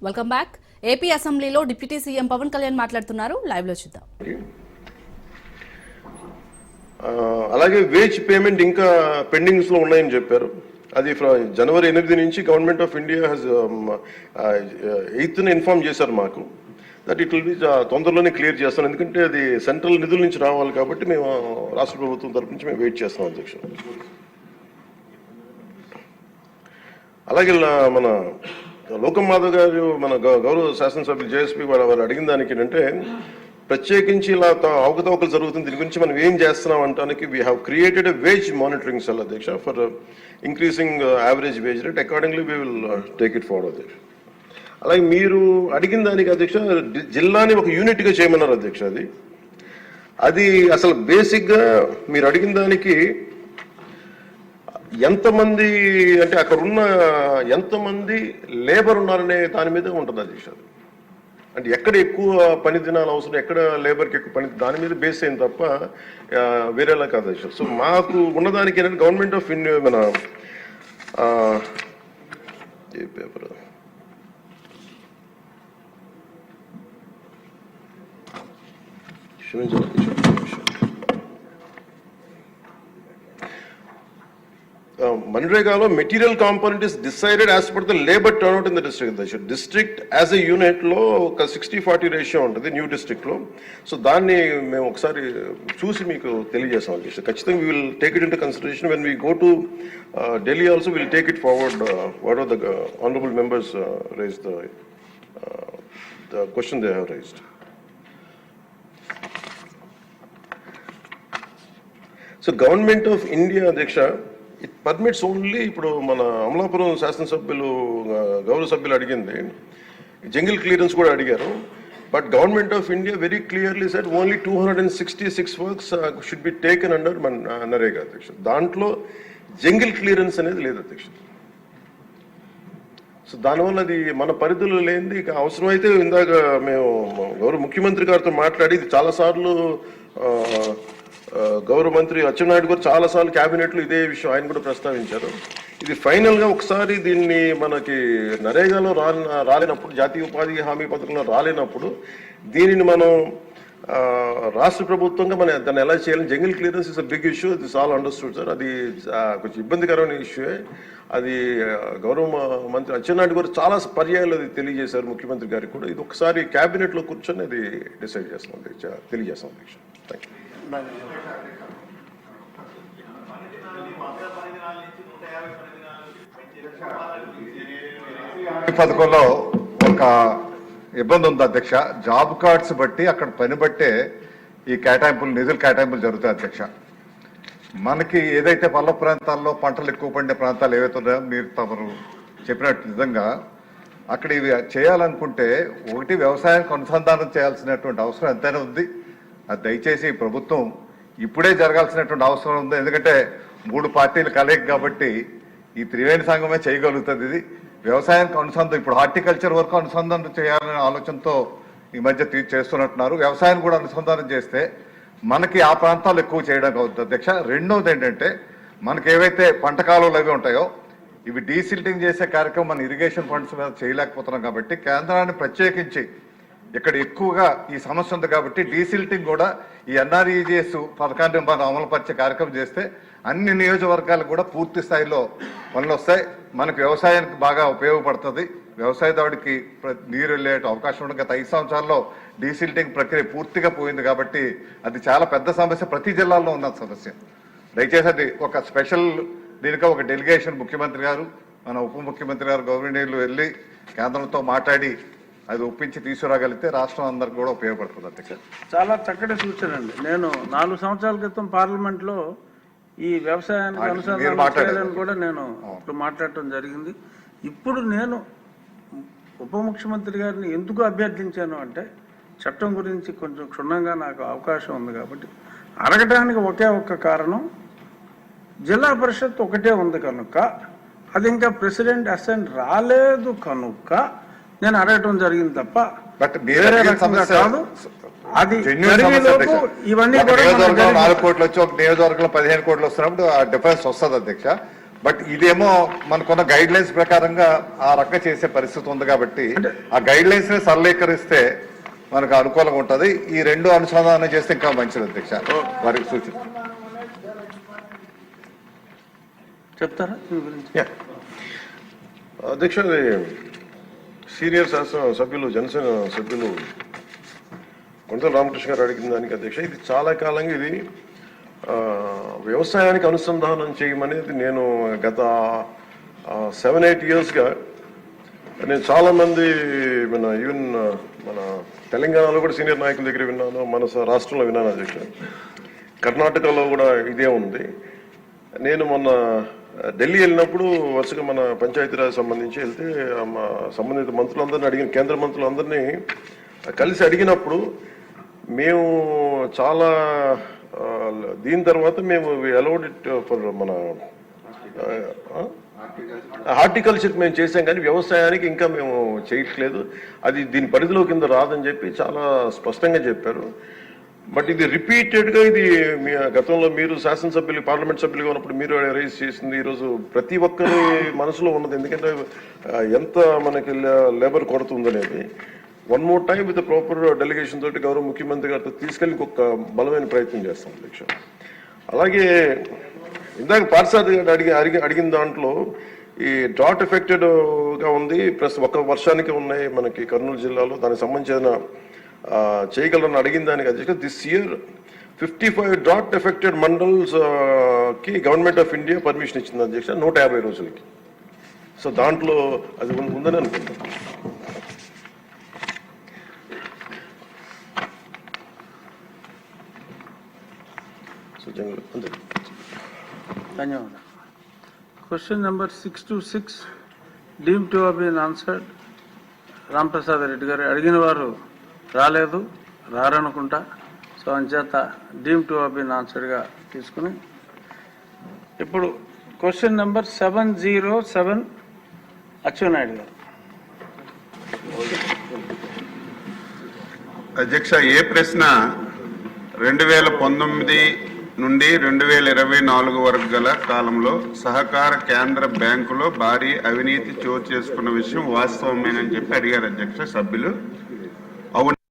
Welcome back. AP అసెంబ్లీలో deputy CM Pawan Kalyan మాట్లాడుతున్నారు. Live లో చూద్దాం. అలాగే వేజ్ పేమెంట్ ఇంకా పెండింగ్స్ లో ఉన్నాయని చెప్పారు. అది జనవరి 8 నుంచి government of India has 8th inform చేశారు మాకు దట్ ఇట్ విల్ బి తొందరలోనే క్లియర్ చేస్తాం. ఎందుకంటే అది సెంట్రల్ నిధుల నుంచి రావాలి కాబట్టి మేము రాష్ట్ర ప్రభుత్వం తరపు నుంచి మేము వెయిట్ చేస్తాం అధ్యక్ష. అలాగే మన లోకం మాధవ్ గారు మన గౌరవ శాసనసభ్యులు జేఎస్పీ వారు అడిగిన దానికి ఏంటంటే ప్రత్యేకించి ఇలా అవకతవకలు జరుగుతుంది, దీని గురించి మనం ఏం చేస్తున్నాం అంటానికి we have created a wage monitoring cell అధ్యక్ష for increasing average wage rate. Accordingly we will take it forward అధ్యక్ష. అలాగే మీరు అడిగిన దానికి అధ్యక్ష జిల్లాని ఒక యూనిట్గా చేయమన్నారు అధ్యక్ష. అది అసలు బేసిక్గా మీరు అడిగిన దానికి ఎంతమంది అంటే అక్కడ ఉన్న ఎంతమంది లేబర్ ఉన్నారనే దాని మీద ఉంటుంది అధ్యక్ష. అంటే ఎక్కడ ఎక్కువ పని దినాలు అవసరం, ఎక్కడ లేబర్కి ఎక్కువ పని, దాని మీద బేస్ అయింది తప్ప వేరేలా కాదు అధ్యక్ష. సో మాకు ఉన్నదానికి ఏంటంటే గవర్నమెంట్ ఆఫ్ ఇండియా మన ఏ పేపర్ మన్రేగాలో material component is decided as per the labour turnout in the district. District as a unit లో ఒక 60-40 రేషియో ఉంటుంది న్యూ డిస్ట్రిక్ట్ లో. సో దాన్ని మేము ఒకసారి చూసి మీకు తెలియజేస్తాం అధ్యక్ష. ఖచ్చితంగా we will take it into consideration when we go to Delhi also will take it forward what are the honourable members raise the question they have raised. So government of India అధ్యక్ష it permits only, ఇప్పుడు మన అమలాపురం శాసనసభ్యులు గౌరవ సభ్యులు అడిగింది jungle clearance కూడా అడిగారు. But government of India very clearly said only 266 works should be taken under NREGA అధ్యక్ష. దాంట్లో జంగిల్ క్లియరెన్స్ అనేది లేదు అధ్యక్ష. సో దానివల్ల అది మన పరిధిలో లేనిది. ఇక అవసరమైతే ఇందాక మేము గౌరవ ముఖ్యమంత్రి గారితో మాట్లాడి ఇది చాలాసార్లు గౌరవ మంత్రి అచ్చెన్నాయుడు గారు చాలాసార్లు క్యాబినెట్లో ఇదే విషయం ఆయన కూడా ప్రస్తావించారు. ఇది ఫైనల్గా ఒకసారి దీన్ని మనకి నరేగాలో రాలేనప్పుడు, జాతీయ ఉపాధి హామీ పథకంలో రాలేనప్పుడు దీనిని మనం రాష్ట్ర ప్రభుత్వంగా మనం దాన్ని ఎలా చేయాలని, jungle clearance is a big issue, this all understood sir. అది కొంచెం ఇబ్బందికరమైన ఇష్యూయే. అది గౌరవ మంత్రి అచ్చెన్నాయుడు గారు చాలా పర్యాయాలు అది తెలియజేశారు ముఖ్యమంత్రి గారికి కూడా. ఇది ఒకసారి క్యాబినెట్లో కూర్చొని అది డిసైడ్ చేస్తాం తెలియజేస్తాం అధ్యక్ష. Thank you. పథకంలో ఒక ఇబ్బంది ఉంది అధ్యక్ష. జాబ్ కార్డ్స్ బట్టి అక్కడ పని బట్టే ఈ కేటాయింపులు, నిధుల కేటాయింపులు జరుగుతాయి అధ్యక్ష. మనకి ఏదైతే పల్ల ప్రాంతాల్లో పంటలు ఎక్కువ పండే ప్రాంతాలు ఏవైతే ఉన్నాయో మీరు తమరు చెప్పినట్టు నిజంగా అక్కడ ఇవి చేయాలనుకుంటే ఒకటి వ్యవసాయానికి అనుసంధానం చేయాల్సినటువంటి అవసరం ఎంతైనా ఉంది. అది దయచేసి ప్రభుత్వం ఇప్పుడే జరగాల్సినటువంటి అవసరం ఉంది. ఎందుకంటే 3 పార్టీలు కలయిక కాబట్టి ఈ త్రివేణి సంఘమే చేయగలుగుతుంది. ఇది వ్యవసాయానికి అనుసంధానం, ఇప్పుడు హార్టికల్చర్ వరకు అనుసంధానం చేయాలనే ఆలోచనతో ఈ మధ్య చేస్తున్నట్టున్నారు. వ్యవసాయాన్ని కూడా అనుసంధానం చేస్తే మనకి ఆ ప్రాంతాలు ఎక్కువ చేయడానికి అవుతుంది అధ్యక్ష. రెండవది ఏంటంటే మనకి ఏవైతే పంట కాలువలు అవి ఉంటాయో ఇవి డీసిల్టింగ్ చేసే కార్యక్రమం మన ఇరిగేషన్ ఫండ్స్ మీద చేయలేకపోతున్నాం కాబట్టి కేంద్రాన్ని ప్రత్యేకించి ఇక్కడ ఎక్కువగా ఈ సమస్య ఉంది కాబట్టి డీసిల్టింగ్ కూడా ఈ ఎన్ఆర్ఈజిఎస్ పథకాన్ని మనం అమలుపరిచే కార్యక్రమం చేస్తే అన్ని నియోజకవర్గాలకు కూడా పూర్తి స్థాయిలో పనులు వస్తాయి. మనకు వ్యవసాయానికి బాగా ఉపయోగపడుతుంది. వ్యవసాయదారుడికి నీరు వెళ్ళే అవకాశం ఉండదు. గత 5 సంవత్సరాల్లో డీసిల్టింగ్ ప్రక్రియ పూర్తిగా పోయింది కాబట్టి అది చాలా పెద్ద సమస్య. ప్రతి జిల్లాలో ఉన్న సమస్య. దయచేసి అది ఒక స్పెషల్ దీనిక ఒక డెలిగేషన్ ముఖ్యమంత్రి గారు, మన ఉప ముఖ్యమంత్రి గారు గవర్నర్లు వెళ్ళి కేంద్రంతో మాట్లాడి అది ఒప్పించి తీసుకురాగలిగితే రాష్ట్రం అందరికి కూడా ఉపయోగపడుతుంది అధ్యక్ష. చాలా చక్కటి సూచన అండి. నేను 4 సంవత్సరాల క్రితం పార్లమెంట్లో ఈ వ్యవసాయానికి అనుసంధానం కూడా నేను ఇప్పుడు మాట్లాడటం జరిగింది. ఇప్పుడు నేను ఉప ముఖ్యమంత్రి గారిని ఎందుకు అభ్యర్థించాను అంటే చట్టం గురించి కొంచెం క్షుణ్ణంగా నాకు అవకాశం ఉంది కాబట్టి అడగడానికి ఒకే ఒక్క కారణం, జిల్లా పరిషత్ ఒకటే ఉంది కనుక అది ఇంకా ప్రెసిడెంట్ అసెంట్ రాలేదు కనుక నేను అడగటం జరిగింది తప్ప వేరే రకంగా కాదు. అది ఇవన్నీ 4 కోట్లు వచ్చి ఒక నియోజకవర్గంలో 15 కోట్లు వస్తున్నప్పుడు ఆ డిఫరెన్స్ వస్తుంది అధ్యక్ష. బట్ ఇదేమో మనకున్న గైడ్ లైన్స్ ప్రకారంగా ఆ రకంగా చేసే పరిస్థితి ఉంది కాబట్టి ఆ గైడ్ లైన్స్ ని సరళీకరిస్తే మనకు అనుకూలంగా ఉంటది. ఈ రెండు అనుసంధానం చేస్తే ఇంకా మంచిది అధ్యక్ష. వారికి సూచన చెప్తారా దీని గురించి? అధ్యక్ష, సీనియర్ శాసన సభ్యులు జనసేన సభ్యులు కొంతల రామకృష్ణ గారు అడిగిన దానికి అధ్యక్ష, ఇది చాలా కాలంగా ఇది వ్యవసాయానికి అనుసంధానం చేయమనేది నేను గత 7-8 yearsగా నేను చాలామంది ఈవెన్ మన తెలంగాణలో కూడా సీనియర్ నాయకుల దగ్గర విన్నాను, మన రాష్ట్రంలో విన్నాను అధ్యక్ష. కర్ణాటకలో కూడా ఇదే ఉంది. నేను మొన్న ఢిల్లీ వెళ్ళినప్పుడు వరుసగా మన పంచాయతీరాజ్ సంబంధించి వెళ్తే సంబంధిత మంత్రులందరినీ అడిగిన, కేంద్ర మంత్రులందరినీ కలిసి అడిగినప్పుడు మేము చాలా దీని తర్వాత మేము అలౌడ్ ఇట్ ఫర్ మన హార్టికల్చర్ మేము చేసాం, కానీ వ్యవసాయానికి ఇంకా మేము చేయట్లేదు, అది దీని పరిధిలో కింద రాదని చెప్పి చాలా స్పష్టంగా చెప్పారు. బట్ ఇది రిపీటెడ్గా ఇది మీ గతంలో మీరు శాసనసభ్యులు పార్లమెంట్ సభ్యులుగా ఉన్నప్పుడు మీరు రైజ్ చేసింది ఈరోజు ప్రతి ఒక్కరి మనసులో ఉన్నది. ఎందుకంటే ఎంత మనకి లేబర్ కొరత ఉందనేది. One more time with proper delegation తోటి గౌరవ ముఖ్యమంత్రి గారితో తీసుకెళ్ళి ఒక బలమైన ప్రయత్నం చేస్తాం అధ్యక్ష. అలాగే ఇందాక పార్సాద్ గారు అడిగిన దాంట్లో ఈ డ్రాట్ ఎఫెక్టెడ్గా ఉంది, ప్లస్ ఒక వర్షానికి ఉన్నాయి మనకి కర్నూలు జిల్లాలో, దానికి సంబంధించిన చేయగలరని అడిగిన దానికి అధ్యక్ష, this year 55 drought affected mandals కి గవర్నమెంట్ ఆఫ్ ఇండియా పర్మిషన్ ఇచ్చింది అధ్యక్ష 150 రోజులకి. సో దాంట్లో అది ఉందని అనుకుంటాం. ధన్యవాదాలు. Question number 626 deemed to have been answered. Ramprasad Reddy గారు అడిగిన వారు రాలేదు, రారనుకుంటా. సో అంచేత డీమ్డ్ టు హావ్ బీన్ ఆన్సర్డ్గా తీసుకుని ఇప్పుడు క్వశ్చన్ నెంబర్ 707 అచ్చెన్నాయుడు గారు. అధ్యక్ష, ఏ ప్రశ్న 2019 నుండి 2024 వరకు గల కాలంలో సహకార కేంద్ర బ్యాంకులో భారీ అవినీతి చోటు చేసుకున్న విషయం వాస్తవమేనని చెప్పి అడిగారు అధ్యక్ష సభ్యులు. అవును.